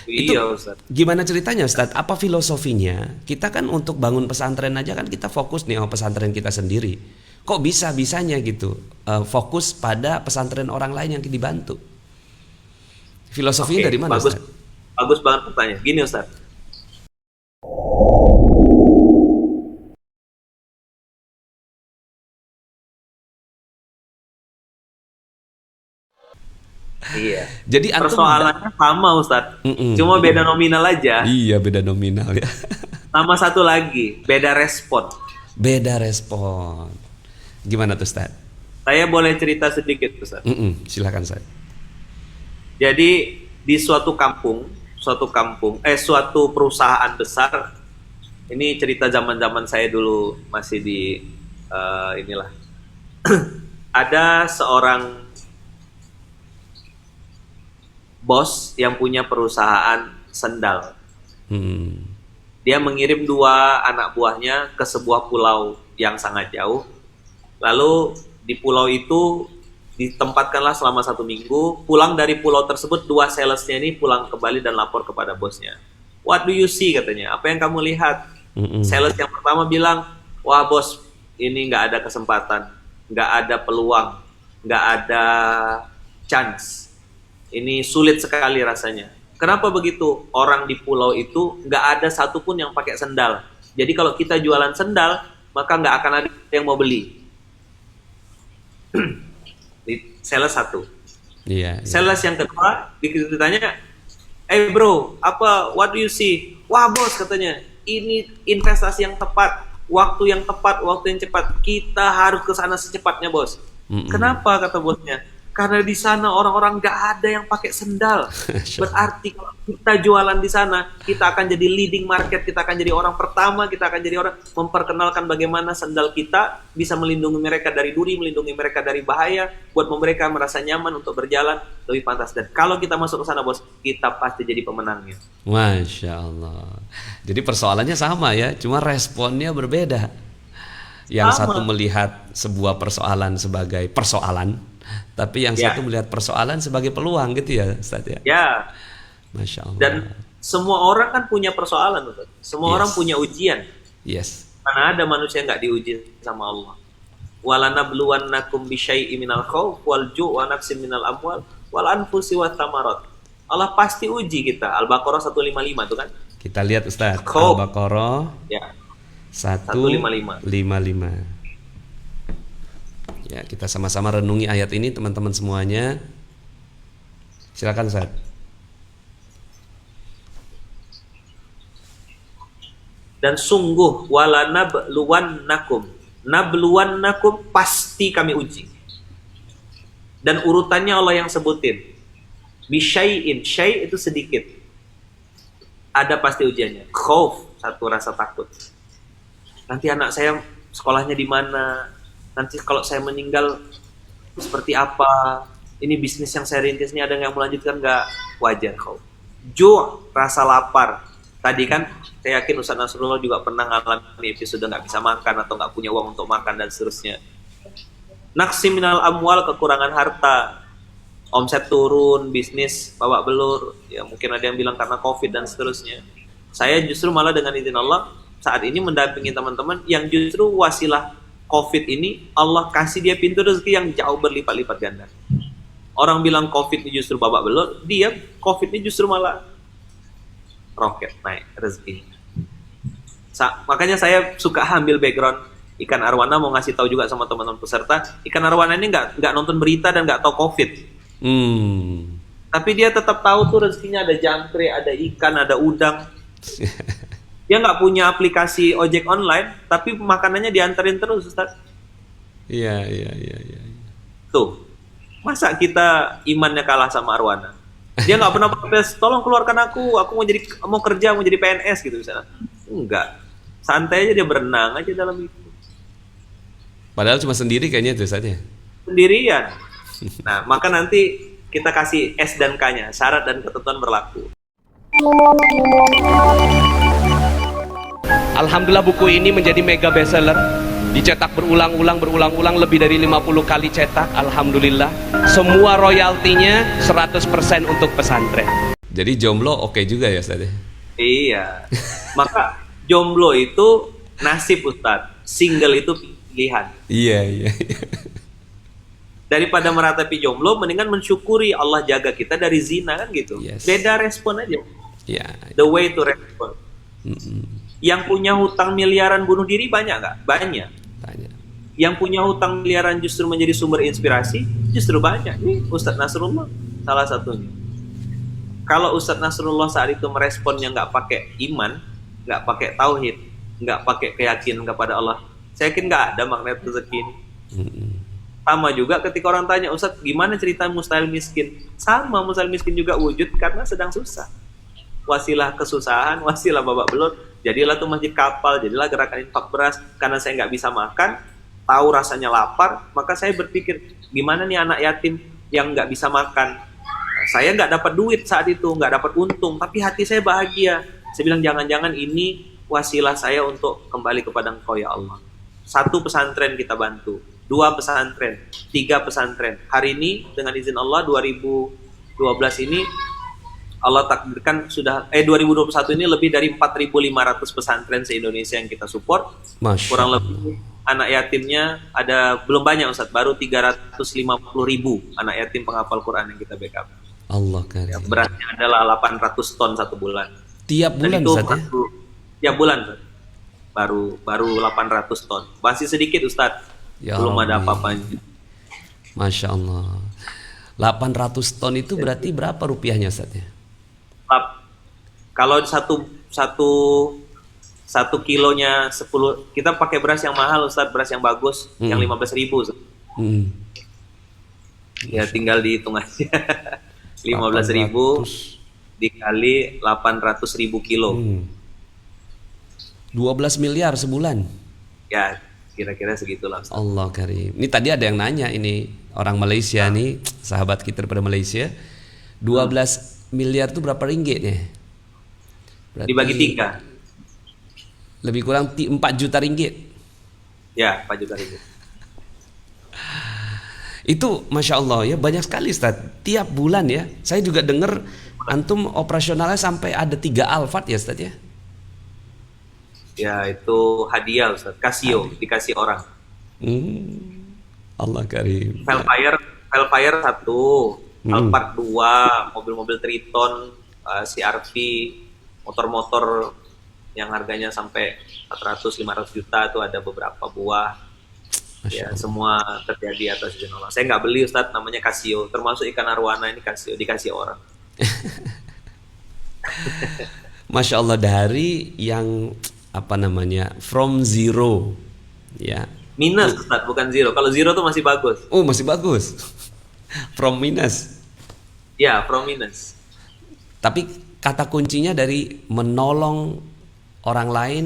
Itu Iya Ustaz. gimana ceritanya Ustadz? Apa filosofinya? Kita kan untuk bangun pesantren aja kan kita fokus nih sama pesantren kita sendiri. Kok bisa-bisanya gitu fokus pada pesantren orang lain yang dibantu? Filosofinya dari Oke, mana bagus, Ustadz? bagus banget pertanyaan. Gini Ustaz, iya. Jadi antum Persoalannya sama Ustaz, Mm-mm, cuma beda mm-mm. nominal aja. Iya beda nominal ya. Sama satu lagi, beda respon. Beda respon. Gimana tuh Ustadz? Saya boleh cerita sedikit Ustaz. Silakan Ustadz. Jadi di suatu perusahaan besar, ini cerita zaman-zaman saya dulu masih di inilah. Ada seorang bos yang punya perusahaan sendal. Hmm. Dia mengirim dua anak buahnya ke sebuah pulau yang sangat jauh. Lalu di pulau itu ditempatkanlah selama 1 minggu. Pulang dari pulau tersebut, dua salesnya ini pulang kembali dan lapor kepada bosnya. What do you see, katanya. Apa yang kamu lihat? Mm-mm. Sales yang pertama bilang, wah bos, ini nggak ada kesempatan, nggak ada peluang, nggak ada chance. Ini sulit sekali rasanya. Kenapa begitu? Orang di pulau itu nggak ada satupun yang pakai sendal. Jadi kalau kita jualan sendal, maka nggak akan ada yang mau beli. Sales satu. Iya, iya. Sales yang kedua, ditanya, bro, what do you see? Wah bos, katanya, ini investasi yang tepat, waktu yang tepat, waktu yang cepat. Kita harus ke sana secepatnya bos. Mm-mm. Kenapa, kata bosnya? Karena di sana orang-orang nggak ada yang pakai sendal. Berarti kalau kita jualan di sana, kita akan jadi leading market, kita akan jadi orang pertama, kita akan jadi orang memperkenalkan bagaimana sendal kita bisa melindungi mereka dari duri, melindungi mereka dari bahaya, buat mereka merasa nyaman untuk berjalan lebih pantas. Dan kalau kita masuk ke sana bos, kita pasti jadi pemenangnya. Masya Allah. Jadi persoalannya sama ya, cuma responnya berbeda. Yang satu Sama. melihat sebuah persoalan sebagai persoalan, tapi yang Ya, satu melihat persoalan sebagai peluang gitu ya, Ustaz ya. ya. Masya Dan Allah. semua orang kan punya persoalan, Ustaz. Semua orang Yes, punya ujian. yes. Mana ada manusia yang nggak diuji sama Allah. Walanabluwannakum bisyai'im minal khauf wal ju' wa naqsim minal amwal wal anfusi wat tamarat. Allah pasti uji kita. Al-Baqarah 155 itu kan. Kita lihat Ustaz, Khauf. Al-Baqarah Ya, 155. 155. Ya, kita sama-sama renungi ayat ini teman-teman semuanya. Silakan Ustaz. Dan sungguh walanabluwannakum. Nabluwannakum pasti kami uji. Dan urutannya Allah yang sebutin. Bisyai'in, syai' itu sedikit. Ada pasti ujiannya. Khauf, satu rasa takut. Nanti anak saya sekolahnya di mana? Nanti kalau saya meninggal seperti apa? Ini bisnis yang saya rintis ini ada yang melanjutkan nggak? Wajar kau. Ju', rasa lapar. Tadi kan saya yakin Ustaz Nasrullah juga pernah ngalamin episode nggak bisa makan atau nggak punya uang untuk makan dan seterusnya. Naqsi minal amwal, kekurangan harta. Omset turun, bisnis babak belur. Ya mungkin ada yang bilang karena COVID dan seterusnya. Saya justru malah dengan izin Allah saat ini mendampingi teman-teman yang justru wasilah COVID ini Allah kasih dia pintu rezeki yang jauh berlipat-lipat ganda. Orang bilang COVID ini justru babak belur, dia COVID ini justru malah roket naik rezeki. Makanya saya suka ambil background ikan arwana, mau ngasih tahu juga sama teman-teman peserta, ikan arwana ini nggak nonton berita dan nggak tahu COVID. Hmm. Tapi dia tetap tahu tuh rezekinya ada jangkrik, ada ikan, ada udang. Dia nggak punya aplikasi ojek online, tapi makanannya dianterin terus, Ustaz. Iya, iya, iya, iya. Tuh, masa kita imannya kalah sama arwana? Dia nggak pernah protes, tolong keluarkan aku mau kerja, mau jadi PNS gitu misalnya. Enggak, santai aja dia berenang aja dalam itu. Padahal cuma sendiri kayaknya itu Ustaz ya. Sendirian. Nah, maka nanti kita kasih S dan K-nya, syarat dan ketentuan berlaku. Alhamdulillah buku ini menjadi mega bestseller dicetak berulang-ulang lebih dari 50 kali cetak. Alhamdulillah, semua royaltinya 100% untuk pesantren. Jadi jomblo oke juga ya Ustaz? Iya. Maka jomblo itu nasib Ustaz, single itu pilihan. Iya. Daripada meratapi jomblo, mendingan mensyukuri Allah jaga kita dari zina, kan gitu. Yes. Beda respon aja. Iya. The way to respond. Yang punya hutang miliaran bunuh diri banyak nggak? Banyak. Yang punya hutang miliaran justru menjadi sumber inspirasi, justru banyak. Ini Ustadz Nasrullah salah satunya. Kalau Ustadz Nasrullah saat itu meresponnya nggak pakai iman, nggak pakai tauhid, nggak pakai keyakinan kepada Allah, saya yakin nggak ada magnet rezeki ini. Sama juga ketika orang tanya, Ustadz gimana cerita mustahil miskin? Sama, mustahil miskin juga wujud karena sedang susah. Wasilah kesusahan, wasilah babak belur, jadilah tuh masjid kapal, jadilah gerakan infak beras. Karena saya nggak bisa makan, tahu rasanya lapar, maka saya berpikir, gimana nih anak yatim yang nggak bisa makan? Saya nggak dapat duit saat itu, nggak dapat untung, tapi hati saya bahagia. Saya bilang, jangan-jangan ini wasilah saya untuk kembali kepada Engkau ya Allah. 1 pesantren kita bantu, 2 pesantren, 3 pesantren. Hari ini dengan izin Allah 2012 ini Allah takdirkan sudah 2021 ini lebih dari 4.500 pesantren se-Indonesia yang kita support. Kurang lebih anak yatimnya ada belum banyak Ustaz, baru 350.000 anak yatim penghafal Quran yang kita backup. Allah kan. Ya, beratnya adalah 800 ton 1 bulan. Tiap bulan Ustaz ya? Tiap bulan Ustaz. Baru 800 ton. Masih sedikit Ustaz. Ya, belum ada apa-apanya. Masya Allah. 800 ton itu berarti berapa rupiahnya Ustaz ya? Kalau satu kilonya 10, kita pakai beras yang mahal Ustaz, beras yang bagus, yang 15.000 Ustaz. Ya tinggal dihitung aja. 15.000 dikali 800.000 kilo. 12 miliar sebulan. Ya, kira-kira segitulah Ustaz. Allah karim. Ini tadi ada yang nanya, ini orang Malaysia nih, sahabat kita daripada Malaysia. 12 miliar itu berapa ringgitnya? Berarti dibagi 3. Lebih kurang 4 juta ringgit. Ya, 4 juta ringgit. Itu Masya Allah ya, banyak sekali Ustaz. Tiap bulan ya. Saya juga dengar antum operasionalnya sampai ada 3 Alphard ya Ustaz ya. Ya, itu hadiah Ustaz. Casio, dikasih orang. Allah karim. Velfire 1, Alphard 2, mobil-mobil Triton, CRV, motor-motor yang harganya sampai 400-500 juta itu ada beberapa buah. Ya, semua terjadi atas izin Allah. Saya nggak beli Ustadz, namanya Casio. Termasuk ikan arwana ini Casio, dikasih orang. Masya Allah, dari yang apa namanya, from zero ya. Minus Ustadz, bukan zero. Kalau zero tuh masih bagus. Oh, masih bagus. From minus. Ya, from minus. Tapi kata kuncinya dari menolong orang lain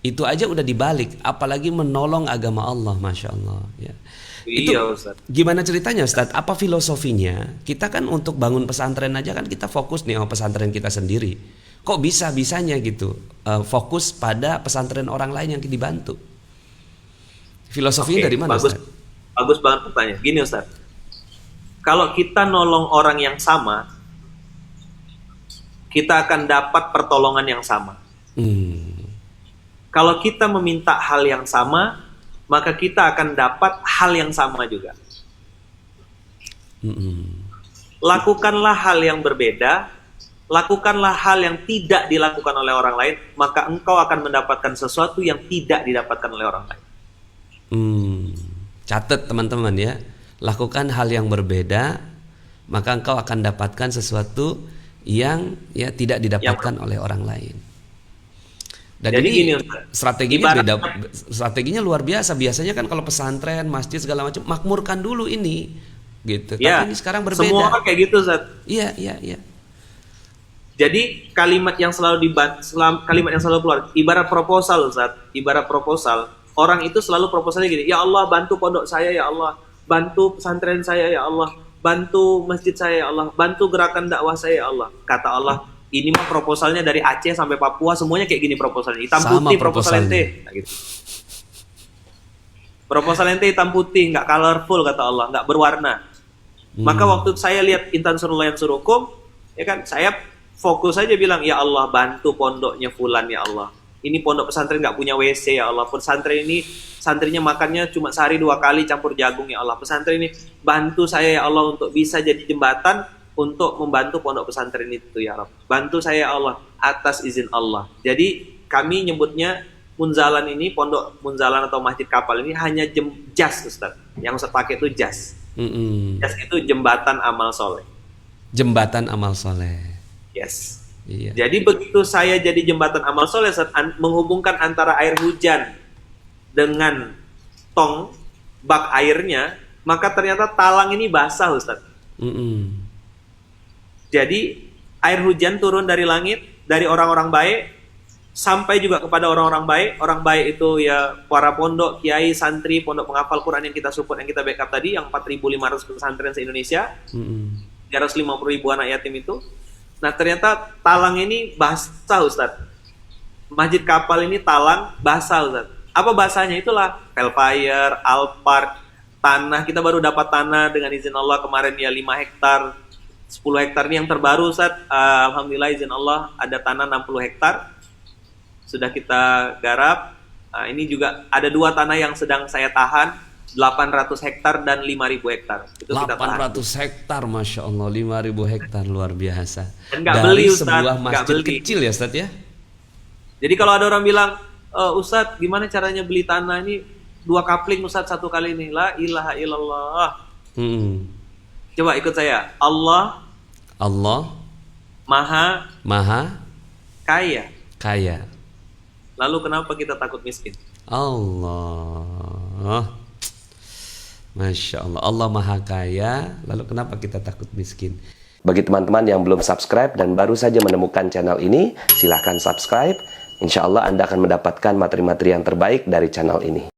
itu aja udah dibalik, apalagi menolong agama Allah, Masya Allah ya. Iya Ustaz. Gimana ceritanya Ustaz? Apa filosofinya? Kita kan untuk bangun pesantren aja kan kita fokus nih sama pesantren kita sendiri. Kok bisanya gitu fokus pada pesantren orang lain yang dibantu? Filosofinya dari mana Ustaz? Bagus banget pertanyaan. Gini Ustaz, kalau kita nolong orang yang sama, kita akan dapat pertolongan yang sama. Kalau kita meminta hal yang sama, maka kita akan dapat hal yang sama juga. Lakukanlah hal yang berbeda, lakukanlah hal yang tidak dilakukan oleh orang lain, maka engkau akan mendapatkan sesuatu yang tidak didapatkan oleh orang lain. Catat teman-teman ya, lakukan hal yang berbeda, maka engkau akan dapatkan sesuatu yang ya tidak didapatkan oleh orang lain. Dan jadi ini gini, strateginya beda, strateginya luar biasa. Biasanya kan kalau pesantren, masjid segala macam makmurkan dulu ini, gitu. Ya, tapi ini sekarang berbeda. Semua orang kayak gitu, Ustaz. Iya. Jadi kalimat yang selalu keluar, ibarat proposal, Ustaz. Ibarat proposal, orang itu selalu proposalnya gini, ya Allah bantu pondok saya ya Allah, bantu pesantren saya ya Allah, bantu masjid saya ya Allah, bantu gerakan dakwah saya ya Allah. Kata Allah, ini mah proposalnya dari Aceh sampai Papua semuanya kayak gini proposalnya. Hitam putih proposal ente. Nah, gitu. Proposal ente hitam putih, nggak colorful kata Allah, nggak berwarna. Maka waktu saya lihat intan surullah yang surukum, ya kan, saya fokus aja bilang, ya Allah bantu pondoknya fulan ya Allah. Ini pondok pesantren nggak punya WC ya Allah. Pesantren ini santrinya makannya cuma sehari 2 kali campur jagung ya Allah. Pesantren ini bantu saya ya Allah untuk bisa jadi jembatan untuk membantu pondok pesantren itu ya Allah. Bantu saya ya Allah atas izin Allah. Jadi kami nyebutnya Munzalan ini, pondok Munzalan atau masjid kapal ini hanya jas Ustaz. Yang Ustaz pakai itu jas. Jas itu jembatan amal soleh. Jembatan amal soleh. Yes. Iya. Jadi begitu saya jadi jembatan amal soleh, menghubungkan antara air hujan dengan tong bak airnya, maka ternyata talang ini basah Ustaz. Jadi air hujan turun dari langit, dari orang-orang baik, sampai juga kepada orang-orang baik. Orang baik itu ya para pondok, kiai, santri, pondok penghafal Quran yang kita support, yang kita backup tadi, yang 4.500 pesantren se-Indonesia, 350.000 anak yatim itu. Nah ternyata talang ini basah Ustaz. Masjid kapal ini talang basah Ustaz. Apa basahnya? Itulah Velfire, Alphard, tanah. Kita baru dapat tanah dengan izin Allah kemarin ya 5 hektar, 10 hektar ini yang terbaru Ustaz. Alhamdulillah izin Allah ada tanah 60 hektar. Sudah kita garap. Nah, ini juga ada 2 tanah yang sedang saya tahan, 800 hektar dan 5.000 hektar. Itu 800 hektar, Masya Allah, 5.000 hektar, luar biasa. Dan nggak dari beli, Ustaz, sebuah nggak masjid beli. kecil ya Ustaz ya. Jadi kalau ada orang bilang, Ustaz gimana caranya beli tanah ini 2 kapling Ustaz 1 kali ini. La ilaha illallah. Coba ikut saya. Allah Maha Kaya. Lalu kenapa kita takut miskin? Allah, Masya Allah, Allah Maha Kaya. Lalu kenapa kita takut miskin? Bagi teman-teman yang belum subscribe dan baru saja menemukan channel ini, silahkan subscribe. Insya Allah Anda akan mendapatkan materi-materi yang terbaik dari channel ini.